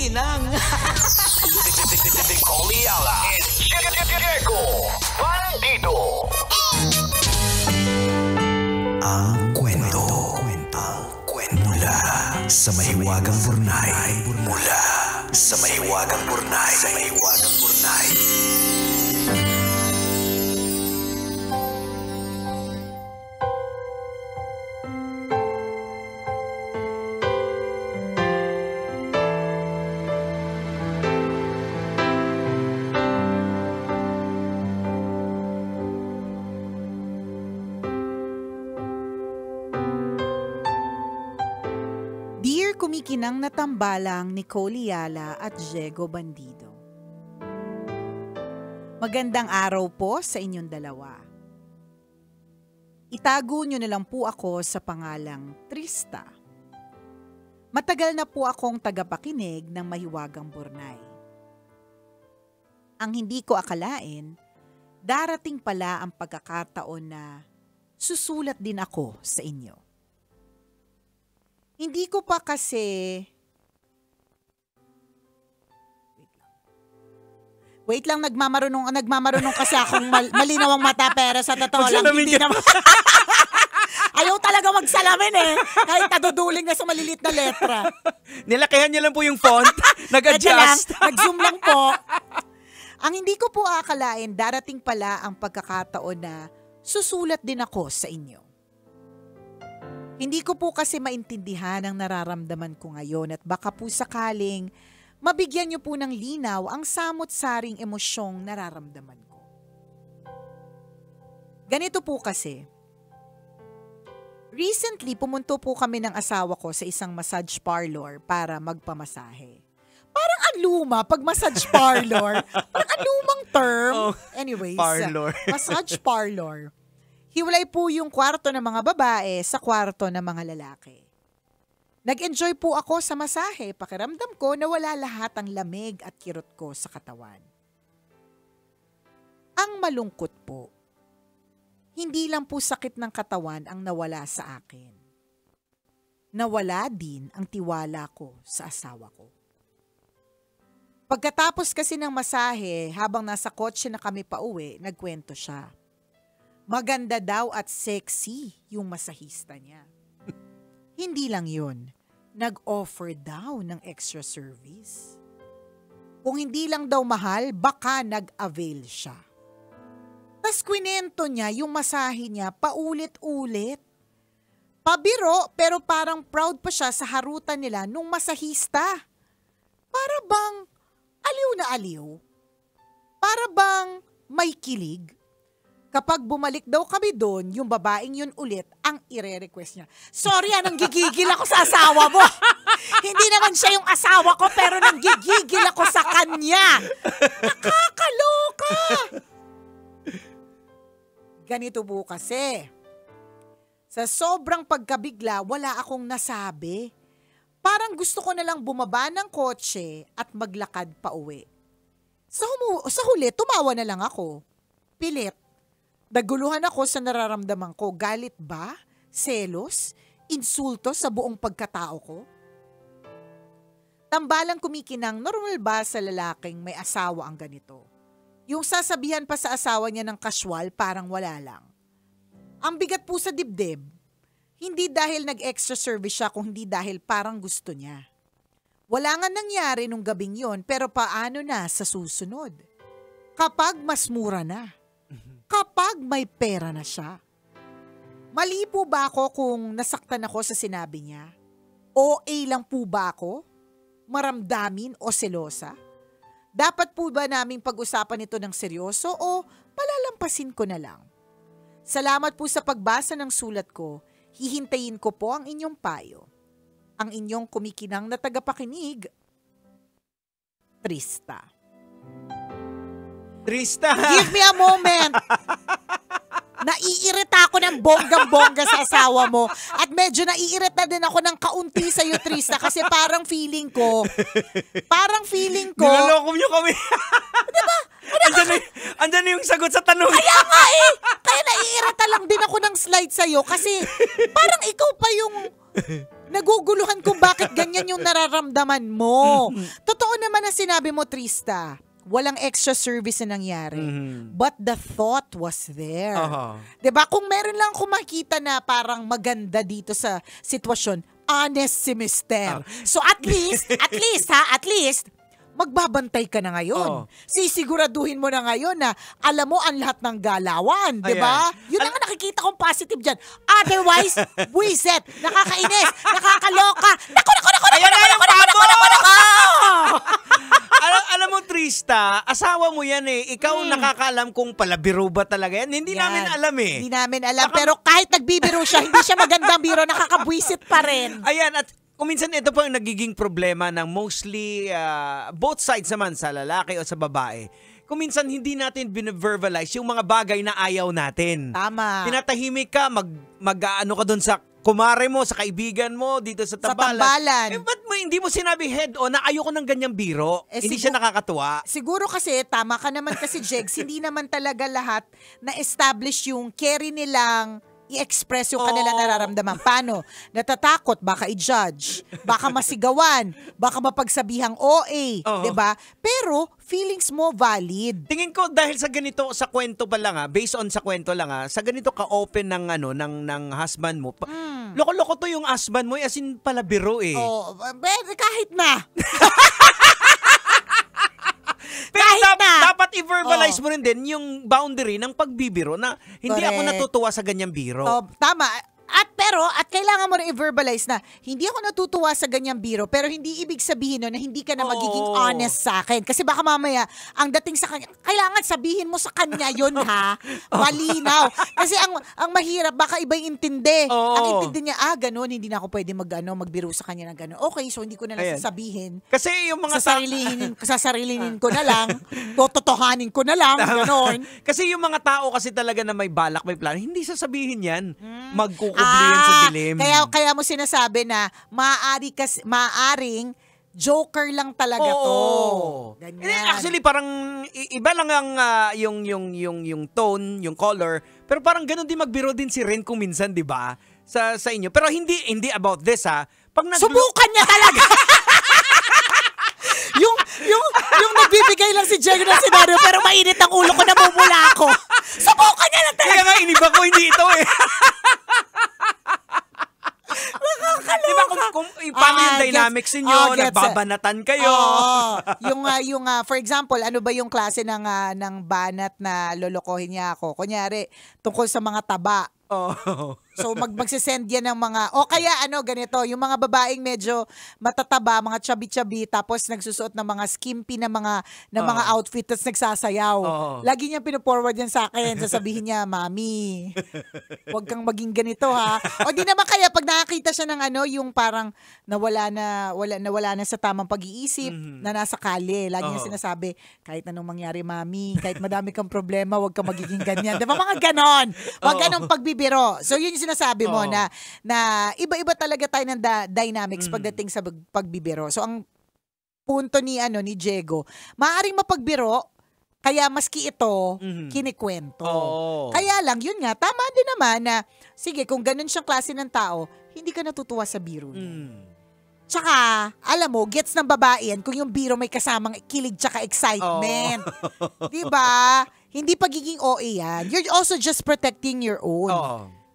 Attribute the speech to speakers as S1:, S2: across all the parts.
S1: kumikinang.
S2: Nicole Ayala and Diego Bandido.
S3: Ang kwento. Mula sa mahiwagang burnay. Mula sa mahiwagang burnay.
S4: Dear kumikinang na tambalang Nicole Ayala at Diego Bandido. Magandang araw po sa inyong dalawa. Itago nyo na lang po ako sa pangalang Trista. Matagal na po akong tagapakinig ng Mahiwagang Burnay. Ang hindi ko akalain, darating pala ang pagkakataon na susulat din ako sa inyo. Hindi ko pa kasi... Wait lang, nagmamarunong kasi akong malinaw ang mata, pero sa totoo lang, hindi naman... Ayaw talaga magsalamin eh. Kahit naduduling na sa malilit na letra.
S1: Nilakihan niyo lang po yung font. Nag-adjust.
S4: Nag-zoom lang po. Ang hindi ko po akalain, darating pala ang pagkakataon na susulat din ako sa inyo. Hindi ko po kasi maintindihan ang nararamdaman ko ngayon at baka po sakaling mabigyan niyo po ng linaw ang samot-saring emosyong nararamdaman ko. Ganito po kasi. Recently, pumunto po kami ng asawa ko sa isang massage parlor para magpamasahe. Parang ang luma pag massage parlor. Parang ang lumang term.
S1: Oh,
S4: anyways,
S1: parlor.
S4: Massage parlor. Hiwalay po yung kwarto ng mga babae sa kwarto ng mga lalaki. Nag-enjoy po ako sa masahe. Pakiramdam ko na wala lahat ang lamig at kirot ko sa katawan. Ang malungkot po, hindi lang po sakit ng katawan ang nawala sa akin. Nawala din ang tiwala ko sa asawa ko. Pagkatapos kasi ng masahe, habang nasa kotse na kami pauwi, nagkwento siya. Maganda daw at sexy yung masahista niya. Hindi lang yun, nag-offer daw ng extra service. Kung hindi lang daw mahal, baka nag-avail siya. Tas kwinento niya yung masahe niya paulit-ulit. Pabiro pero parang proud pa siya sa harutan nila nung masahista. Para bang aliw na aliw? Para bang may kilig? Kapag bumalik daw kami doon, yung babaeng yun ulit ang ire-request niya. Sorry, nanggigigil ako sa asawa mo. Hindi naman siya yung asawa ko, pero nanggigigil ako sa kanya. Nakakaloka. Ganito po kasi. Sa sobrang pagkabigla, wala akong nasabi. Parang gusto ko na lang bumaba ng kotse at maglakad pa uwi. Sa huli, tumawa na lang ako. Pilit. Naguluhan ako sa nararamdaman ko. Galit ba? Selos? Insulto sa buong pagkatao ko? Tambalang kumikinang, normal ba sa lalaking may asawa ang ganito? Yung sasabihan pa sa asawa niya ng casual, parang wala lang. Ang bigat po sa dibdib. Hindi dahil nag-extra service siya, kung hindi dahil parang gusto niya. Wala nga nangyari nung gabing yon, pero paano na sa susunod? Kapag mas mura na. Kapag may pera na siya. Mali po ba ako kung nasaktan ako sa sinabi niya? OA lang po ba ako? Maramdamin o selosa? Dapat po ba naming pag-usapan ito ng seryoso o palalampasin ko na lang? Salamat po sa pagbasa ng sulat ko. Hihintayin ko po ang inyong payo. Ang inyong kumikinang na tagapakinig, Trista.
S1: Trista!
S4: Give me a moment! Naiirita ako ng bonggang-bongga sa asawa mo at medyo naiirita din ako ng kaunti sa'yo, Trista, kasi parang feeling ko,
S1: nilolokom niyo kami.
S4: diba?
S1: Andyan na yung sagot sa tanong.
S4: Kaya nga eh! Kaya naiirita lang din ako ng slide sa'yo kasi parang ikaw pa yung naguguluhan kung bakit ganyan yung nararamdaman mo. Totoo naman ang sinabi mo, Trista. Walang extra service na nangyari. But the thought was there. Diba? Kung meron lang kumakita na parang maganda dito sa sitwasyon, honest si Mister. So at least, magbabantay ka na ngayon. Sisiguraduhin mo na ngayon na alam mo ang lahat ng galawan, di ba? Yun ang nakikita kong positive dyan. Otherwise, buisit, nakakainis, nakakaloka. Naku!
S1: Alam mo, Trista, asawa mo yan eh. Ikaw nakakaalam kung palabiro ba talaga yan. Hindi namin alam eh.
S4: Hindi namin alam. Pero kahit nagbibiro siya, hindi siya magandang biro, nakakabwisit pa rin.
S1: Ayan, at kung minsan ito po ang nagiging problema ng mostly both sides naman, sa lalaki o sa babae. Kung minsan hindi natin bine-verbalize yung mga bagay na ayaw natin.
S4: Tama.
S1: Tinatahimik ka, mag-ano ka dun sa kumare mo, sa kaibigan mo, dito sa tambalan. Ba't mo hindi mo sinabi head on na ayoko ng ganyang biro? Hindi siya nakakatuwa.
S4: Siguro kasi, tama ka naman kasi, Jegs, hindi naman talaga lahat na-establish yung carry nilang i-express yung kanilang nararamdaman. Paano? Natatakot, baka i-judge, baka masigawan, baka mapagsabihang OA, 'di ba? Pero feelings mo valid.
S1: Tingin ko dahil sa ganito, sa kwento pa lang based on sa kwento lang sa ganito ka open ng ng husband mo. Loko-loko to yung husband mo, as in pala biro eh.
S4: Kahit na.
S1: Pero dapat i-verbalize mo rin din yung boundary ng pagbibiro na hindi ako natutuwa sa ganyang biro.
S4: Tama. At kailangan mo rin i-verbalize na hindi ako natutuwa sa ganyang biro, pero hindi ibig sabihin na hindi ka na magiging honest sa akin. Kasi baka mamaya, ang dating sa kanya, kailangan sabihin mo sa kanya yun ha. Malinaw. Kasi ang mahirap, baka iba yung intindi. Ang intindi niya, ganun, hindi na ako pwede magbiro sa kanya ng ganun. Okay, so hindi ko na lang sasabihin.
S1: Kasi yung mga
S4: sasarilinin ko na lang, totohanin ko na lang, ganun.
S1: Kasi yung mga tao kasi talaga na may balak, may plano, hindi sasabihin yan. Magkukublihan sa dilim.
S4: Kaya mo sinasabi na maaring joker lang talaga to. Ganyan.
S1: Actually, parang iba lang ang yung tone, yung color, pero parang ganun din magbiro din si Ren kung minsan, 'di ba? Sa inyo. Pero hindi about this Pag
S4: subukan niya talaga. yung nagbibigay lang si Diego ng senaryo pero mainit ang ulo ko, namumula ako. Subukan niya lang talaga.
S1: Kaya nga iniba ko, hindi ito eh. Diba kung paano yung dynamics ninyo, nagbabanatan kayo.
S4: Yung for example, ano ba yung klase ng banat na lolokohin niya ako? Kunyari, tungkol sa mga taba. So magsisend yan ng mga, kaya ganito, yung mga babaeng medyo matataba, mga chubby-chubby, tapos nagsusuot ng mga skimpy na mga outfit, tapos nagsasayaw. Lagi niya pino-forward yan sa akin, sasabihin niya, Mami, huwag kang maging ganito ha. O di naman kaya pag nakakita siya ng yung parang nawala na sa tamang pag-iisip, na nasa kalye, lagi niya sinasabi, kahit anong mangyari, Mami, kahit madami kang problema, huwag kang magiging ganyan. Diba mga ganon? Huwag ganong pagbibiro. So yun yung sinasabi mo na iba-iba talaga tayo ng dynamics pagdating sa pagbibiro. So ang punto ni Diego, maaaring mapagbiro kaya maski ito kinikwento. Kaya lang yun nga, tama din naman na sige, kung ganun siyang klase ng tao, hindi ka natutuwa sa biro niya. Tsaka, alam mo, gets ng babae yan kung yung biro may kasamang kilig tsaka excitement. Diba? Hindi pagiging OA yan. You're also just protecting your own.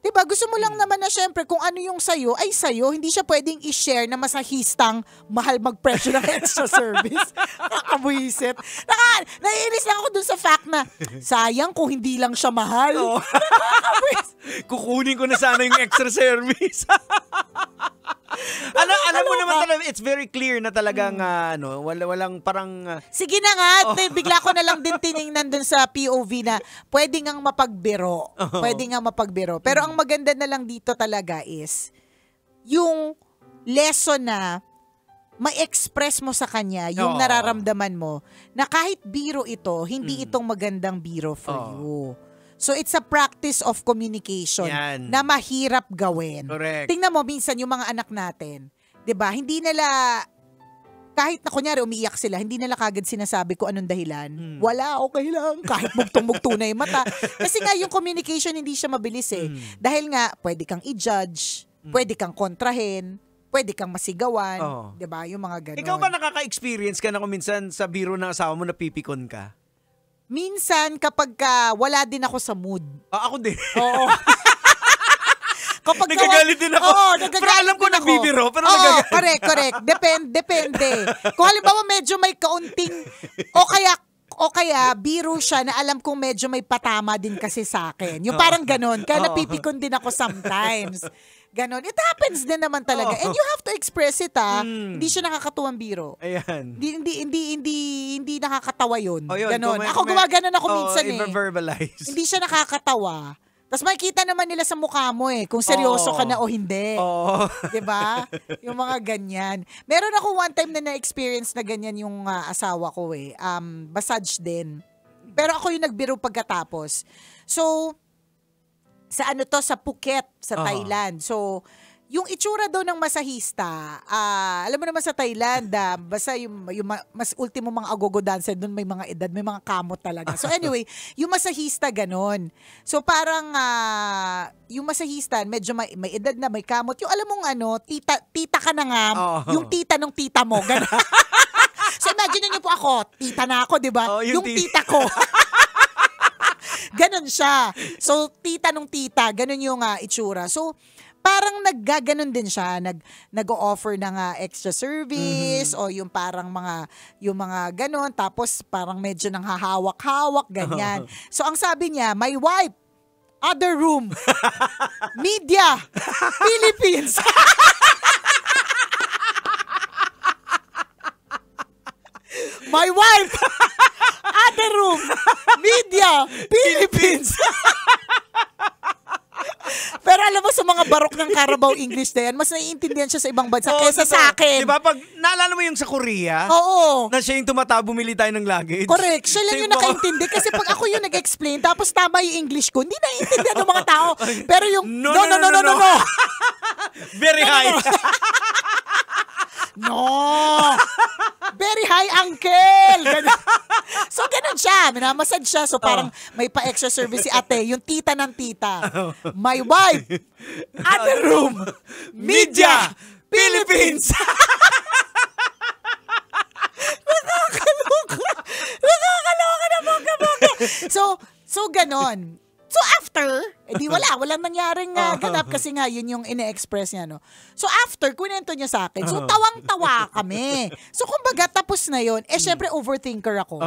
S4: Diba? Gusto mo lang naman na syempre kung ano yung sayo, ay sayo. Hindi siya pwedeng i-share na masahistang mahal mag-presyo ng extra service. Nakakabuisit. Naiinis lang ako dun sa fact na sayang kung hindi lang siya mahal.
S1: Kukunin ko na sana yung extra service. Alam mo naman talaga, it's very clear na talagang walang parang
S4: sige na nga, bigla ko na lang din tiningnan dun sa POV na pwede ngang mapagbiro. Pwede ngang mapagbiro. Pero ang maganda na lang dito talaga is yung lesson na ma-express mo sa kanya yung nararamdaman mo na kahit biro ito, hindi itong magandang biro for you. So it's a practice of communication na mahirap gawin.
S1: Correct.
S4: Tingnan mo minsan yung mga anak natin, 'di ba? Hindi nila kahit na kunyari umiiyak sila, hindi nila kagad sinasabi kung anong dahilan. Wala, okay lang. Kahit bugtong-bugto na yung mata. Kasi nga yung communication hindi siya mabilis eh. Dahil nga pwede kang i-judge, pwede kang kontrahin, pwede kang masigawan,
S1: Oo.
S4: 'di ba? Yung mga ganon.
S1: Ikaw ba nakaka-experience ka na kung minsan sa biro ng asawa mo napipikon ka?
S4: Minsan kapag wala din ako sa mood.
S1: Ako din.
S4: Oo. Kapag
S1: Nagagalit din ako.
S4: Oo,
S1: Pero alam ko
S4: din ako.
S1: nagbibiro, pero
S4: Oo,
S1: nagagalit.
S4: correct. Depende. Kung halimbawa medyo may kaunting, o kaya biro siya na alam kong medyo may patama din kasi sa akin. Yung parang ganon. Kaya napipikon din ako sometimes. Ganon. It happens din naman talaga. And you have to express it, Hindi siya nakakatuwang biro.
S1: Ayan.
S4: Hindi nakakatawa yun.
S1: Yun,
S4: Ganon.
S1: kung may-
S4: Ako gumaganon ako minsan
S1: i-verbalize.
S4: Hindi siya nakakatawa. Tapos makikita naman nila sa mukha mo kung seryoso ka na o hindi.
S1: Oo.
S4: 'Di ba? Yung mga ganyan. Meron ako one time na na-experience na ganyan yung asawa ko massage din. Pero ako yung nagbiro pagkatapos. So, sa sa Phuket, sa Thailand. So, yung itsura daw ng masahista, alam mo naman sa Thailand, basta yung mas ultimo mga agogo dancer, doon may mga edad, may mga kamot talaga. So anyway, yung masahista ganon. So parang yung masahista, medyo may edad na, may kamot. Yung alam mong tita ka na nga, yung tita ng tita mo, ganon. So imagine niyo po ako, tita na ako, di ba? Yung tita ko. Ganon siya. So tita ng tita, ganon yung itsura. So parang naggaganon din siya, nag-o-offer ng extra service o yung parang yung mga ganon, tapos parang medyo nang hahawak-hawak, ganyan. So ang sabi niya, my wife, other room, media, Philippines. My wife, other room, media, Philippines. Pero alam mo, sa mga barok ng Carabao English na yan, mas naiintindihan siya sa ibang bansa kaysa sa akin.
S1: Diba? Pag naalala mo yung sa Korea,
S4: Oo.
S1: na siya yung bumili tayo ng luggage.
S4: Correct. Siya lang yung nakaintindi. Kasi pag ako yung nag-explain, tapos tama yung English ko, hindi naiintindihan ng mga tao. Pero yung, no.
S1: Very high.
S4: No! Very high, uncle! Ganun. So, ganun siya. Minamassage siya. So, parang may pa-extra service si ate. Yung tita ng tita. My wife. Other room. Media. Philippines. Nakakaloka na bongga-bongga. So, ganon. So after, walang nangyaring ganap kasi nga yun yung ine-express niya, no. So after, kunento niya sa akin. So tawang-tawa kami. So kumbaga tapos na yun. Syempre overthinker ako.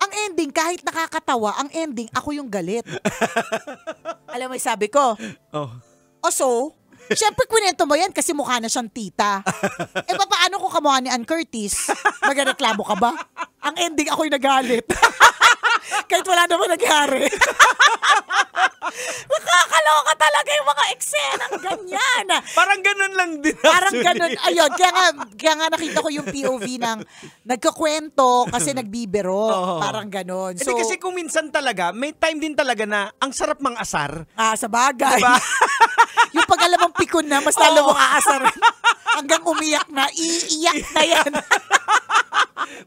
S4: Ang ending, kahit nakakatawa, ang ending, ako yung galit. Alam mo, sabi ko, so, syempre kunento mo yan kasi mukha na siyang tita. Paano kung kamukha ni Ann Curtis? Magreklamo ka ba? Ang ending, ako yung nagalit. Kahit wala naman nangyari. Nakakaloka talaga yung mga eksenang ganyan.
S1: Parang ganun lang din.
S4: Parang ganun. Ayun, kaya nga nakita ko yung POV ng nagkakwento kasi nagbibiro. Parang ganun. So,
S1: kasi kung minsan talaga, may time din talaga na ang sarap mang asar.
S4: sa bagay.
S1: Diba?
S4: Yung pag alam mong pikon na, mas lalo mong aasarin. Hanggang umiyak na, iiyak na yan.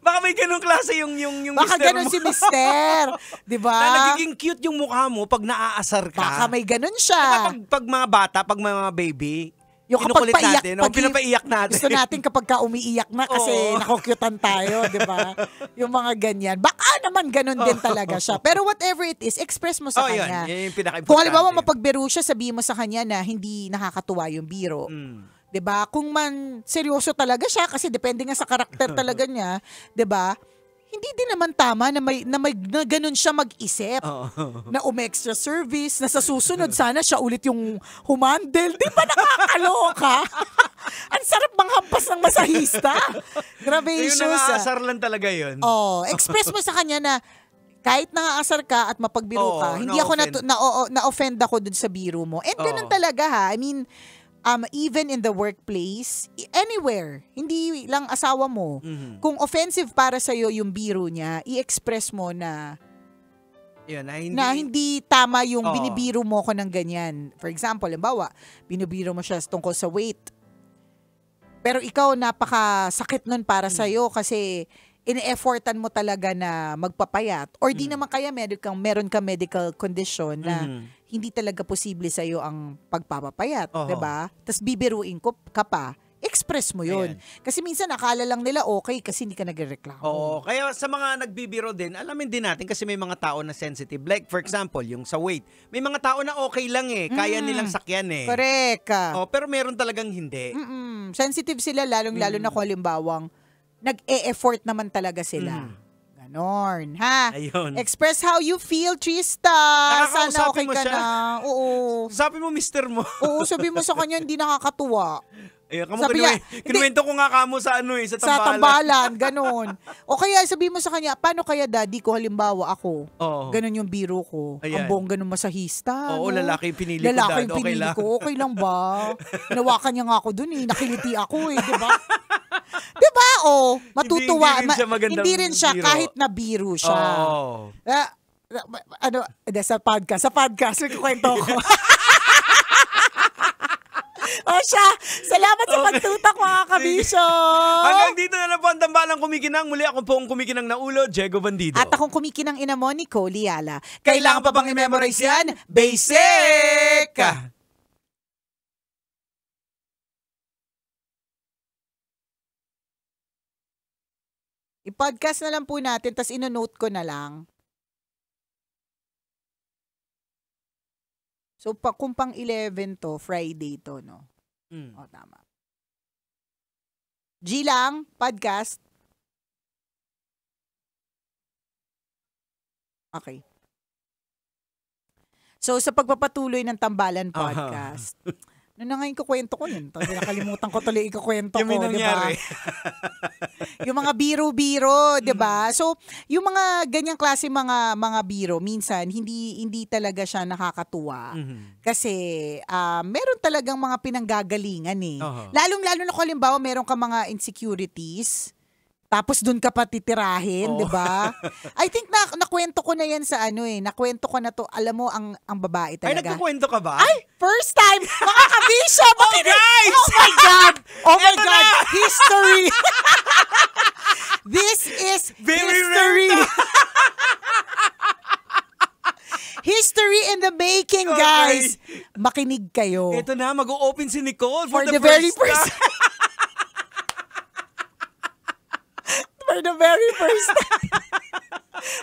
S1: Baka may ganung klase yung
S4: Baka
S1: mister
S4: ganun
S1: mo.
S4: si mister. Diba?
S1: Na nagiging cute yung mukha mo pag naaasar ka.
S4: Baka may ganun siya.
S1: Diba, pag mga bata, pag mga baby,
S4: Yung kapag
S1: kinukulit
S4: paiyak,
S1: natin. Pinapaiyak natin.
S4: Gusto natin kapag umiiyak na kasi nakukyutan tayo, di ba? Yung mga ganyan. Baka naman ganun din talaga siya. Pero whatever it is, express mo sa kanya.
S1: Yun yung pinaka-importante.
S4: Kung halimbawa mapagbiro siya, sabihin mo sa kanya na hindi nakakatuwa yung biro. 'Di ba? Kung man seryoso talaga siya kasi depende nga sa karakter talaga niya, 'di ba? Hindi din naman tama na na ganun siya mag-isip. Na extra service, na sa susunod sana siya ulit yung humandel. Di ba nakakaloka? Ang sarap manghampas ng masahista. Grabe
S1: yung
S4: issues.
S1: nang-aasar lang talaga yun.
S4: Express mo sa kanya na kahit nangaasar ka at mapagbiro ka, hindi ako na-offend ako dun sa biro mo. And ganun talaga ha. I mean, even in the workplace, anywhere, hindi lang asawa mo, kung offensive para sa'yo yung biro niya, i-express mo na
S1: yun,
S4: na hindi tama yung binibiro mo ko ng ganyan. For example, halimbawa, binibiro mo siya tungkol sa weight. Pero ikaw, napakasakit nun para sa'yo kasi ine-effortan mo talaga na magpapayat or di naman kaya meron kang medical condition na hindi talaga posible sa'yo ang pagpapapayat,
S1: Oho.
S4: 'di ba? Tapos bibiruin ka pa, express mo yun.
S1: Ayan.
S4: Kasi minsan akala lang nila okay kasi hindi ka nagreklamo.
S1: Oo, kaya sa mga nagbibiro din, alamin din natin kasi may mga tao na sensitive. Like for example, yung sa weight. May mga tao na okay lang kaya nilang sakyan
S4: Correct.
S1: Oh, pero meron talagang hindi.
S4: Sensitive sila lalong-lalo na kung halimbawang nag-e-effort naman talaga sila. Ganon, ha?
S1: Ayun.
S4: Express how you feel, Trista.
S1: Nakakausapin
S4: Sana okay
S1: mo
S4: ka
S1: siya?
S4: na. Oo.
S1: Sabi mo, mister mo.
S4: Oo, sabi mo sa kanya, hindi nakakatuwa.
S1: Ayun, kamo
S4: Sabi niya,
S1: kinuwento ko nga kamo sa sa
S4: Sa
S1: tambalan.
S4: tambalan, ganon. O kaya sabi mo sa kanya, paano kaya daddy ko, halimbawa ako,
S1: Oo.
S4: ganon yung biro ko.
S1: Ayan.
S4: Ang bongga ng masahista.
S1: Oo,
S4: no?
S1: lalaki yung pinili ko,
S4: Lalaki
S1: dad.
S4: yung
S1: Okay
S4: pinili
S1: lang.
S4: ko. Okay lang ba? Nawakan niya nga ako dun nakiliti ako di ba? Di ba? O, matutuwa.
S1: Hindi rin siya magandang
S4: Hindi rin siya
S1: biro.
S4: kahit na biro siya.
S1: Oo.
S4: Sa podcast, may kukwento ko. O siya, salamat sa pagtutok mga kabisyo.
S1: Hanggang dito na lang po ang tambalang kumikinang. Muli ako po ang kumikinang na ulo, Diego Bandido.
S4: At akong kumikinang ina mo, Nicole Liala.
S1: Kailangan pa bang i-memorize yan? Basic!
S4: I-podcast na lang po natin, tas ino-note ko na lang. So, kung pang 11 to, Friday to, no? O, tama. G lang, podcast. Okay. So, sa pagpapatuloy ng Tambalan Podcast, na ngayon kukwento ko yun. Nakalimutan ko tuloy ikukwento ko,
S1: Yung may
S4: di ba?
S1: nangyari.
S4: Yung mga biro-biro, 'di ba? So, yung mga ganyang klase mga biro, minsan hindi talaga siya nakakatuwa. Kasi meron talagang mga pinanggagalingan Lalong-lalo na kung halimbawa meron ka mga insecurities. Tapos doon ka pa titirahin, 'di ba? I think nakwento ko na 'yan sa nakwento ko na to. Alam mo ang babae
S1: Ay,
S4: talaga.
S1: nagkukwento ka ba?
S4: Ay, first time! Mga kabisyo!
S1: guys!
S4: Oh my God! Oh my
S1: Eto
S4: God!
S1: na!
S4: History! This is
S1: Very
S4: history!
S1: rare
S4: History in the making,
S1: Okay.
S4: guys! Makinig kayo.
S1: Ito na, mag-o-open si Nicole
S4: For
S1: for
S4: the
S1: the
S4: very
S1: first
S4: first
S1: time.
S4: For the very first time.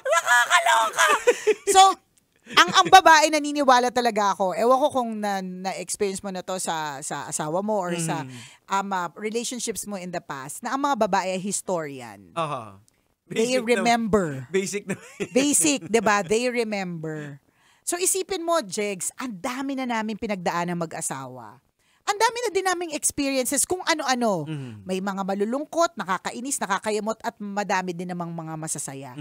S4: Nakakaloka! So, ang babae naniniwala talaga ako. Ewan ko kung na-experience mo na to sa asawa mo or sa relationships mo in the past, na ang mga babae ay historian. They remember.
S1: Basic na.
S4: Basic, 'di ba? They remember. So isipin mo, Jegs, ang dami na namin pinagdaan ng mag-asawa. Ang dami na din naming experiences kung ano-ano. May mga malulungkot, nakakainis, nakakayamot at madami din namang mga masasaya.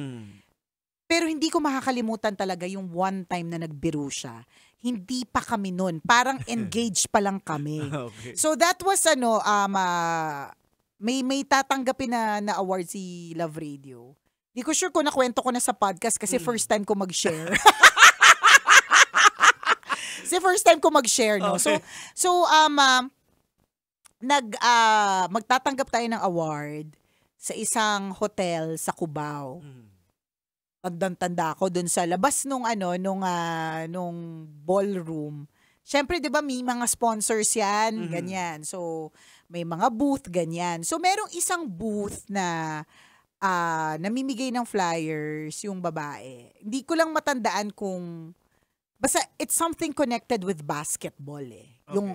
S4: Pero hindi ko makakalimutan talaga yung one time na nagbiro siya. Hindi pa kami nun. Parang engaged pa lang kami.
S1: Okay.
S4: So that was may tatanggapin na award si Love Radio. Di ko sure kung nakwento ko na sa podcast kasi first time ko mag-share. No?
S1: Okay.
S4: So magtatanggap tayo ng award sa isang hotel sa Cubao. Tandang-tanda ako dun sa labas nung ballroom. Syempre, 'di ba, may mga sponsors 'yan, ganyan. So, may mga booth ganyan. So, merong isang booth na namimigay ng flyers yung babae. Hindi ko lang matandaan kung basta it's something connected with basketball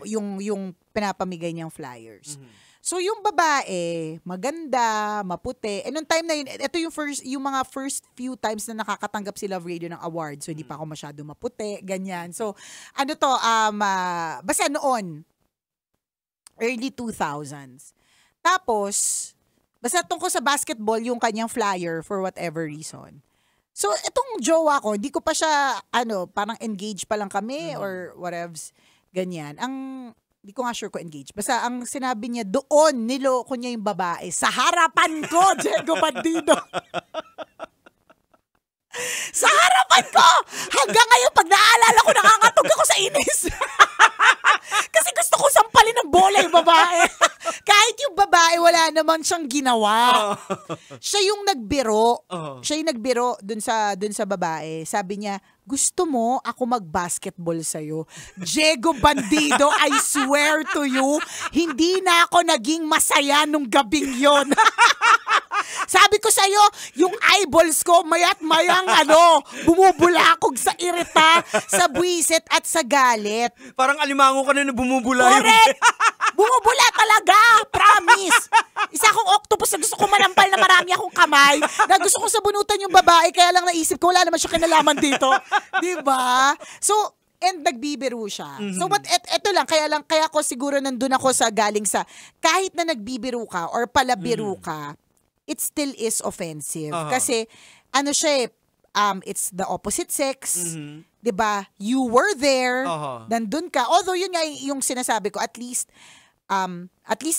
S4: yung pinapamigay niyang flyers. So yung babae, maganda, maputi. And nung time na yun, ito yung mga first few times na nakakatanggap si Love Radio ng award. So hindi pa ako masyado maputi, ganyan. So basta noon, early 2000s. Tapos, basta tungkol sa basketball, yung kanyang flyer for whatever reason. So, itong jowa ko, hindi ko pa siya, parang engaged pa lang kami or whatevs, ganyan. Hindi ko nga sure ko engaged. Basta ang sinabi niya, doon, niloko niya yung babae. Sa harapan ko, Diego Bandido. Sa harapan ko! Hanggang ngayon, pag naaalala ko, nakakatog ako sa inis. Kasi gusto ko sampalin ng bola yung babae. kahit yung babae, wala naman siyang ginawa. Siya yung nagbiro. Siya yung nagbiro dun sa babae. Sabi niya, gusto mo ako mag-basketball sa'yo? Diego Bandido, I swear to you, hindi na ako naging masaya nung gabing yon. Sabi ko sa'yo, yung eyeballs ko, mayat mayang bumubulakog sa irita, sa buwisit at sa galit.
S1: Parang alimango ka na bumubula.
S4: Correct! Bumubula talaga! Promise! Isa akong octopus na gusto ko manampal na marami akong kamay, na gusto ko sabunutan yung babae, kaya lang naisip ko, wala naman siya kinalaman dito. Diba? So, and nagbibiro siya. So, but eto lang, kaya ko siguro nandun ako galing sa, kahit na nagbibiro ka or palabiro ka, it still is offensive. Kasi, siya it's the opposite sex. 'Di ba? You were there. Nandun ka. Although yun nga yung sinasabi ko, at least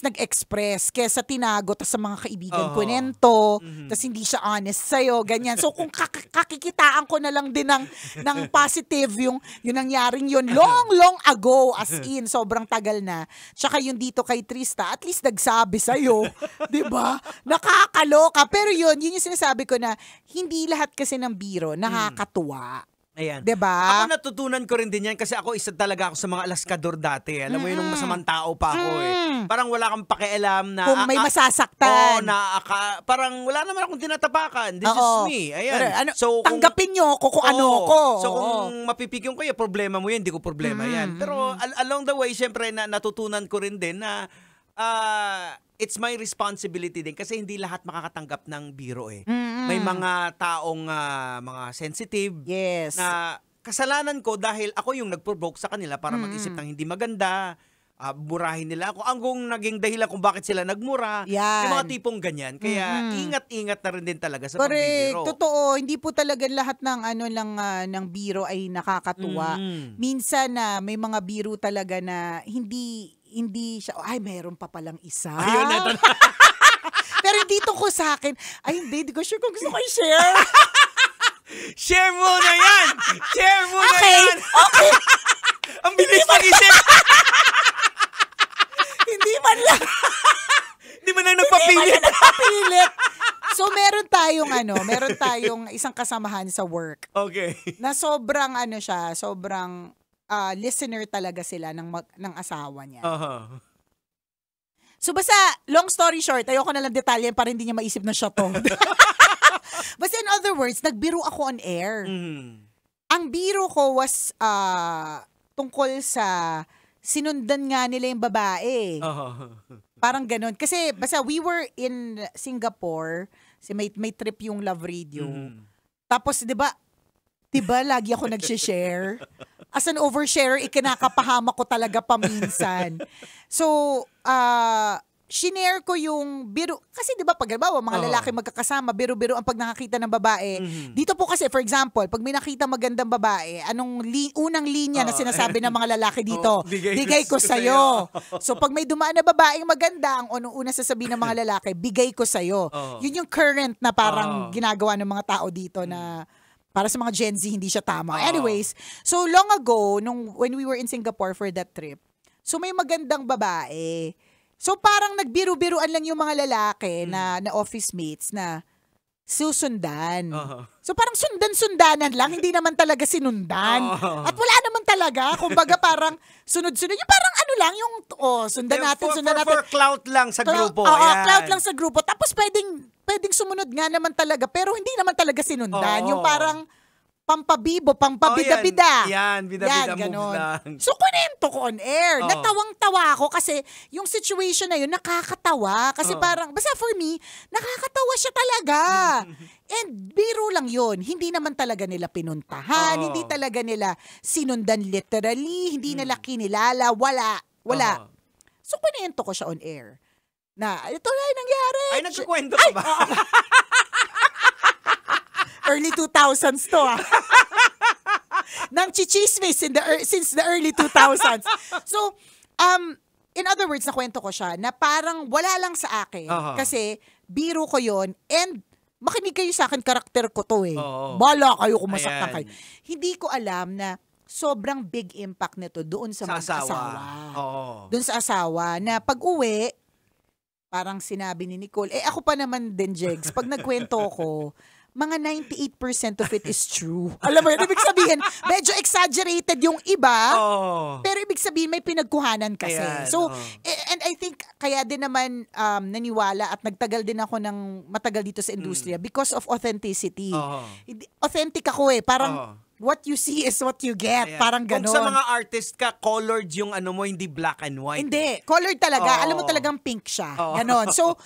S4: nag-express kesa tinago tas sa mga kaibigan kunento, tas hindi siya honest sa'yo, ganyan. So kung kakikitaan ko na lang din ng positive yung nangyaring yun long ago, as in sobrang tagal na. Tsaka yung dito kay Trista, at least nagsabi sa'yo, 'di ba? Nakakaloka. Pero yun yung sinasabi ko na hindi lahat kasi ng biro nakakatuwa.
S1: Ayan.
S4: Diba?
S1: Ako natutunan ko rin din yan kasi ako isa talaga ako sa mga alaskador dati. Alam mo yun, nung masamang tao pa ako Parang wala kang pakialam na...
S4: Kung may masasaktan.
S1: Parang wala naman akong tinatapakan. This is me. Ayan.
S4: So, tanggapin nyo kung ano ko.
S1: So kung mapipigyan ko, problema mo yan, hindi ko problema yan. Pero along the way, syempre, natutunan ko rin din na it's my responsibility din kasi hindi lahat makakatanggap ng biro May mga taong mga sensitive na kasalanan ko dahil ako yung nag-provoke sa kanila para mag-isip ng hindi maganda, burahin nila ako. Ang naging dahilan kung bakit sila nagmura.
S4: Yan.
S1: Yung mga tipong ganyan. Kaya ingat-ingat na rin din talaga sa pagbibiro.
S4: Totoo, hindi po talaga lahat ng ng biro ay nakakatuwa. Minsan may mga biro talaga na hindi siya, meron pa palang isa.
S1: Ayun, ito na.
S4: Pero dito ko sa akin, hindi ko sure kung gusto ko i-share.
S1: Share mo na yan! Share mo na yan!
S4: Okay.
S1: Ang bilis mag-isip!
S4: Hindi man lang
S1: nagpapilit.
S4: So meron tayong isang kasamahan sa work.
S1: Okay.
S4: Na sobrang sobrang listener talaga sila ng asawa niya. So basta, long story short, ayoko na lang detalye para hindi niya maisip na siya to. Basta in other words, nagbiro ako on air. Ang biro ko was tungkol sa sinundan nga nila yung babae. Parang ganun. Kasi basta we were in Singapore, may trip yung Love Radio. Tapos 'di ba lagi ako nag-share. As an oversharer, ikinakapahama ko talaga paminsan. So, shinare ko yung biro. Kasi di ba pag mga lalaki magkakasama, biro-biro ang pag nakakita ng babae. Dito po kasi, for example, pag may nakita magandang babae, anong unang linya na sinasabi ng mga lalaki dito? Bigay ko sa'yo. So, pag may dumaan na babaeng maganda, ang una sasabihin ng mga lalaki, bigay ko sa'yo. Yun yung current na parang ginagawa ng mga tao dito na para sa mga Gen Z, hindi siya tama. Anyways, so long ago, when we were in Singapore for that trip, so may magandang babae. So parang nagbiru-biruan lang yung mga lalaki na office mates na susundan. So parang sundan-sundanan lang, hindi naman talaga sinundan. At wala naman talaga, kumbaga parang sunod-sunod. Yung parang lang, yung sundan natin.
S1: For clout lang sa grupo.
S4: Clout lang sa grupo. Tapos pwedeng sumunod nga naman talaga, pero hindi naman talaga sinundan. Yung parang pampabibo, pampabida-bida.
S1: Yan, bida-bida
S4: ganon.
S1: moves lang.
S4: So, kunento ko on air. Natawang-tawa ako kasi yung situation na yun, nakakatawa. Kasi parang, basta for me, nakakatawa siya talaga. And biro lang yun. Hindi naman talaga nila pinuntahan. Hindi talaga nila sinundan literally. Hindi nila kinilala. Wala. So, kunento ko siya on air. Na, ito na yung nangyari.
S1: Ay, nagkukwento ka ba?
S4: Early 2000s to Nang chichismis since the early 2000s. So, in other words, nakwento ko siya na parang wala lang sa akin. Kasi biro ko yon and makinig kayo sa akin, karakter ko to Bala kayo kung masaktan kayo. Hindi ko alam na sobrang big impact nito doon sa mag-asawa. Doon sa asawa na pag-uwi, parang sinabi ni Nicole, ako pa naman din, Jegs, pag nagkwento ko, mga 98% of it is true. Alam mo yun, ibig sabihin, medyo exaggerated yung iba, pero ibig sabihin may pinagkuhanan kasi.
S1: Ayan,
S4: so, and I think, kaya din naman naniwala at nagtagal din ako ng matagal dito sa industriya because of authenticity. Authentic ako parang what you see is what you get.
S1: Ayan.
S4: Parang ganon.
S1: Kung sa mga artist ka, colored yung ano mo, hindi black and white.
S4: Hindi. Colored talaga. Alam mo talagang pink siya. Ganon. So,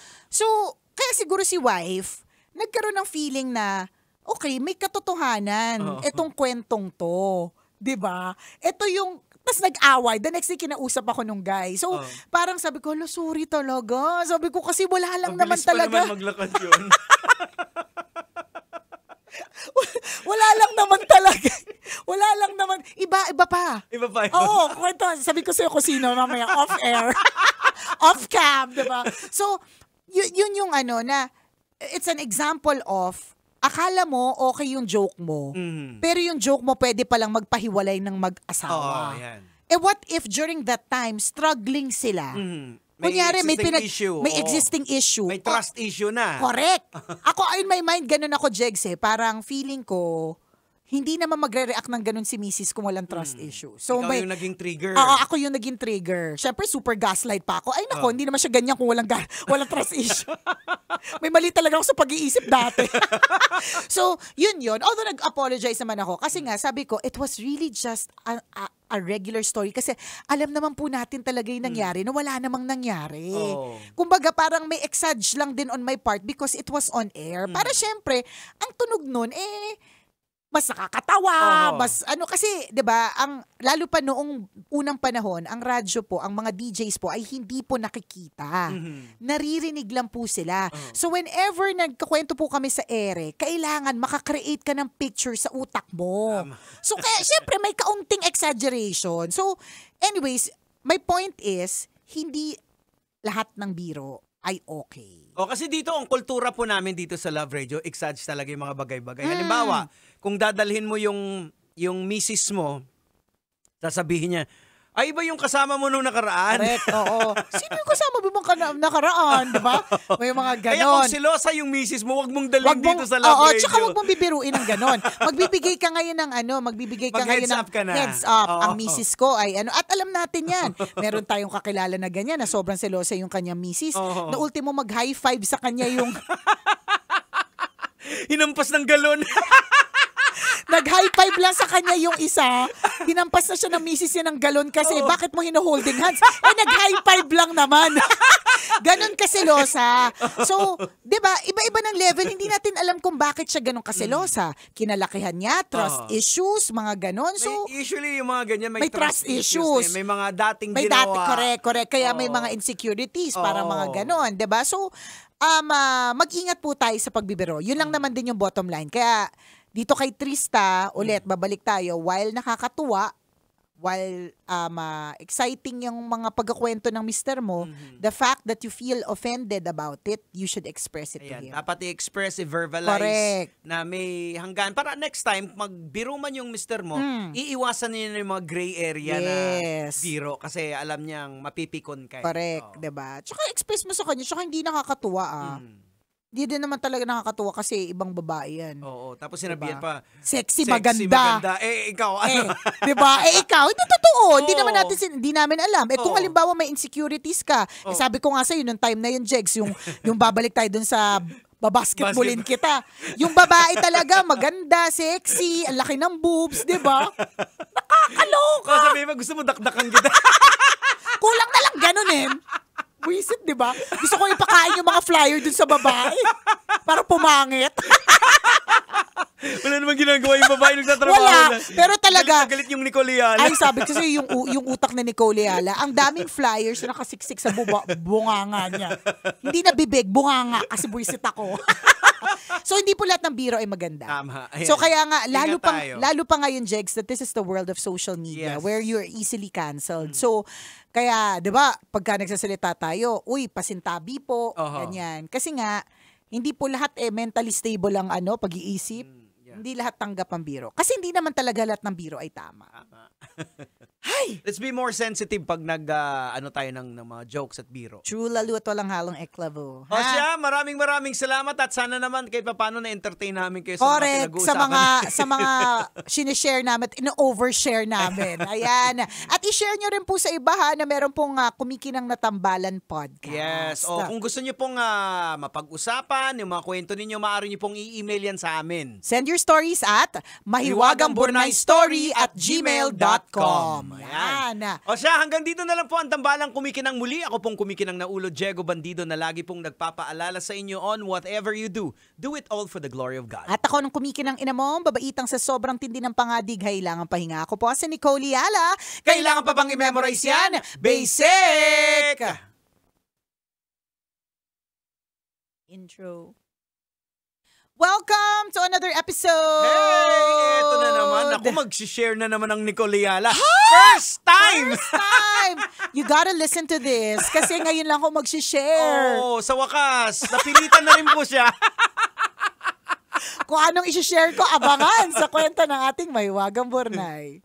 S4: kaya siguro si wife, nagkaroon ng feeling na, okay, may katotohanan. Itong kwentong to. 'Di ba? Ito yung, tas nag-away. The next day, kinausap ako nung guy. So, parang sabi ko, sorry talaga. Sabi ko, kasi wala lang naman talaga.
S1: Ang bilis pa naman maglakad yun.
S4: Wala lang naman talaga. Wala lang naman. Iba pa.
S1: Iba pa yun.
S4: Oo, kwento. Sabi ko sa'yo kung sino mamaya. Off-air. Off-cam, diba? So, yun yung ano na, it's an example of, akala mo okay yung joke mo, pero yung joke mo pwede palang magpahiwalay ng mag-asawa.
S1: Yan.
S4: What if during that time, struggling sila?
S1: May
S4: Kunyari,
S1: issue.
S4: may existing issue.
S1: May trust issue na.
S4: Correct. Ako, in my mind, ganun ako, Jegs, parang feeling ko, hindi naman magre-react ng ganun si Mrs. kung walang trust issue. So,
S1: Ikaw yung naging trigger.
S4: Ako yung naging trigger. Siyempre, super gaslight pa ako. Ay nako, hindi naman siya ganyan kung walang trust issue. May mali talaga ako sa pag-iisip dati. So, yun. Although nag-apologize naman ako. Kasi nga, sabi ko, it was really just a regular story. Kasi alam naman po natin talaga yung nangyari na wala namang nangyari. Kumbaga, parang may exage lang din on my part because it was on air. Para syempre, ang tunog nun, mas nakakatawa, mas kasi 'di ba, ang lalo pa noong unang panahon, ang radyo po, ang mga DJs po ay hindi po nakikita. Naririnig lang po sila. So whenever nagkakwento po kami sa ere, kailangan makakreate ka ng picture sa utak mo. So kaya syempre may kaunting exaggeration. So anyways, my point is hindi lahat ng biro ay okay.
S1: Kasi dito, ang kultura po namin dito sa Love Radio, exage talaga yung mga bagay-bagay. Halimbawa, kung dadalhin mo yung misis mo, sasabihin niya, ay iba yung kasama mo nung nakaraan.
S4: Correct, oo. Sino yung kasama mo bang nakaraan, di ba? May mga ganon.
S1: Kaya kung silosa yung misis mo, wag mong dalhin dito sa Love Radio.
S4: Tsaka wag mong bibiruin ng ganon. Magbibigay ka ngayon ng heads up. Ang misis ko ay at alam natin yan. Meron tayong kakilala na ganyan na sobrang selosa yung kanyang misis. Na ultimo mag-high five sa kanya yung
S1: hinampas ng galon.
S4: Nag-high five lang sa kanya yung isa. Hinampas na siya ng misis niya ng galon kasi bakit mo hino-holding hands? Nag-high five lang naman. Ganon kaselosa. So, 'di ba, iba-iba ng level, hindi natin alam kung bakit siya ganon kaselosa. Kinalakihan niya, trust issues, mga ganon. So,
S1: usually yung mga ganyan may
S4: trust issues.
S1: May mga dating ginawa.
S4: Correct. Kaya may mga insecurities para mga ganon, 'di ba? So, mag-ingat po tayo sa pagbibiro. Yun lang naman din yung bottom line. Kaya dito kay Trista, ulit, babalik tayo, while nakakatuwa, while exciting yung mga pagkakwento ng mister mo, the fact that you feel offended about it, you should express it to him.
S1: Dapat i-express, i-verbalize.
S4: Correct.
S1: Na may hanggan. Para next time, magbiro man yung mister mo, iiwasan niya yung mga gray area na biro kasi alam niyang mapipikon kayo.
S4: Correct, diba? Tsaka express mo sa kanya, tsaka hindi nakakatuwa Hindi din naman talaga nakakatuwa kasi ibang babae yan.
S1: Tapos sinabihan pa,
S4: sexy, maganda.
S1: Ikaw, ano?
S4: Diba? Ikaw, hindi totoo. Hindi namin alam. Kung halimbawa may insecurities ka, sabi ko nga sa'yo, nung time na yun, Jegs, yung babalik tayo dun sa babasketballin kita. Yung babae talaga, maganda, sexy, ang laki ng boobs, diba? Nakakaloka.
S1: Sabi mo, gusto mo dakdakan kita.
S4: Kulang na lang ganun Buisit, di ba? Gusto ko ipakain yung mga flyer dun sa babae. Para pumangit.
S1: Wala naman ginagawa yung babae nagtatrabaho.
S4: Wala. Pero talaga.
S1: Galit yung Nicole Ayala.
S4: Ay, sabi kasi yung utak ni Nicole Ayala, ang daming flyers na nakasiksik sa bunganga niya. Hindi na bibig, bunganga kasi buisit ako. So, hindi po lahat ng biro ay maganda.
S1: Tama. Ayan.
S4: So, kaya nga, lalo pa ngayon, Jegs, that this is the world of social media where you're easily canceled. So, kaya, di ba, pagka nagsasalita tayo, uy, pasintabi po, ganyan. Kasi nga, hindi po lahat mentally stable ang pag-iisip. Hindi lahat tanggap ang biro. Kasi hindi naman talaga lahat ng biro ay tama. Ay!
S1: Let's be more sensitive pag ano tayo ng mga jokes at biro.
S4: True lalo at walang halong eklabo.
S1: O siya, maraming salamat at sana naman kahit paano na-entertain namin kayo sa mga
S4: Correct.
S1: pinag-uusapan.
S4: Sa mga sinishare namin, ino-overshare namin. Ayan. At i-share nyo rin po sa iba ha, na meron pong Kumikinang Natambalan podcast.
S1: Yes. O kung gusto niyo pong mapag-usapan, yung mga kwento ninyo, maaari niyo pong i-email yan sa amin.
S4: Send your stories at mahiwagangburnaystory@gmail.com. Ayan.
S1: O siya, hanggang dito na lang po ang Tambalang Kumikinang muli. Ako pong Kumikinang na ulo, Diego Bandido, na lagi pong nagpapaalala sa inyo on whatever you do it all for the glory of God.
S4: At ako ng Kumikinang ina mo, babaitang sa sobrang tindi ng pangadig, kailangan pahinga. Ako po si Nicole Yala.
S1: Kailangan pa bang i-memorize yan? Basic!
S4: Intro. Welcome to another episode!
S1: Hey! Ito na naman. Ako mag-share na naman ng Nicole Yala. First time!
S4: First time! You gotta listen to this kasi ngayon lang ako mag-share.
S1: Oh, sa wakas. Napilitan na rin po siya.
S4: Kung anong i-share ko, abangan sa kwenta ng ating Mahiwagang Burnay.